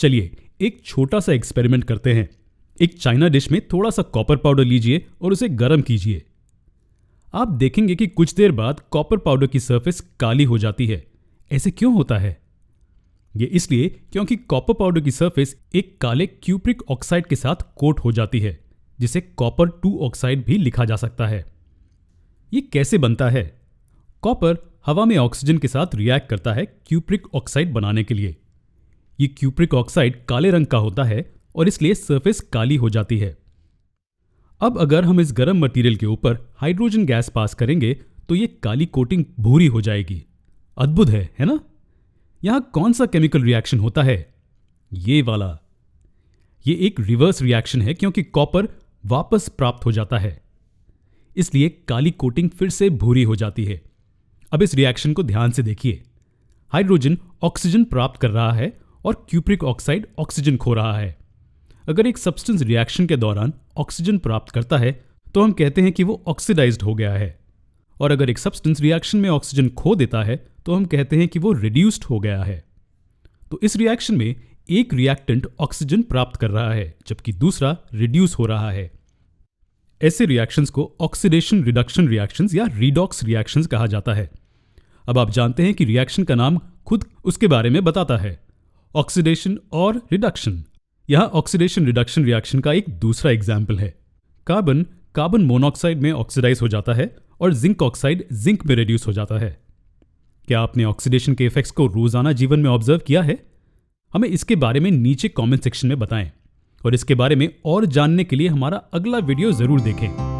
चलिए एक छोटा सा एक्सपेरिमेंट करते हैं। एक चाइना डिश में थोड़ा सा कॉपर पाउडर लीजिए और उसे गर्म कीजिए। आप देखेंगे कि कुछ देर बाद कॉपर पाउडर की सरफेस काली हो जाती है। ऐसे क्यों होता है? ये इसलिए क्योंकि कॉपर पाउडर की सरफेस एक काले क्यूप्रिक ऑक्साइड के साथ कोट हो जाती है, जिसे कॉपर 2 ऑक्साइड भी लिखा जा सकता है। ये कैसे बनता है? कॉपर हवा में ऑक्सीजन के साथ रिएक्ट करता है क्यूप्रिक ऑक्साइड बनाने के लिए। ये क्यूप्रिक ऑक्साइड काले रंग का होता है और इसलिए सरफेस काली हो जाती है। अब अगर हम इस गर्म मटेरियल के ऊपर हाइड्रोजन गैस पास करेंगे तो ये काली कोटिंग भूरी हो जाएगी। अद्भुत है ना? यहां कौन सा केमिकल रिएक्शन होता है? ये वाला। ये एक रिवर्स रिएक्शन है क्योंकि कॉपर वापस प्राप्त हो जाता है, इसलिए काली कोटिंग फिर से भूरी हो जाती है। अब इस रिएक्शन को ध्यान से देखिए। हाइड्रोजन ऑक्सीजन प्राप्त कर रहा है और क्यूप्रिक ऑक्साइड ऑक्सीजन खो रहा है। अगर एक सब्सटेंस रिएक्शन के दौरान ऑक्सीजन प्राप्त करता है तो हम कहते हैं कि वो ऑक्सीडाइज्ड हो गया है, और अगर एक सब्सटेंस रिएक्शन में ऑक्सीजन खो देता है तो हम कहते हैं कि वो रिड्यूस्ड हो गया है। तो इस रिएक्शन में एक रिएक्टेंट ऑक्सीजन प्राप्त कर रहा है जबकि दूसरा रिड्यूस हो रहा है। ऐसे रिएक्शंस को ऑक्सीडेशन रिडक्शन रिएक्शंस या रिडॉक्स रिएक्शंस कहा जाता है। अब आप जानते हैं कि रिएक्शन का नाम खुद उसके बारे में बताता है, ऑक्सीडेशन और रिडक्शन। यहां ऑक्सीडेशन रिडक्शन रिएक्शन का एक दूसरा एग्जाम्पल है। कार्बन मोनोऑक्साइड में ऑक्सीडाइज हो जाता है और जिंक ऑक्साइड जिंक में रिड्यूस हो जाता है। क्या आपने ऑक्सीडेशन के इफेक्ट्स को रोजाना जीवन में ऑब्जर्व किया है? हमें इसके बारे में नीचे कमेंट सेक्शन में बताएं, और इसके बारे में और जानने के लिए हमारा अगला वीडियो जरूर देखें।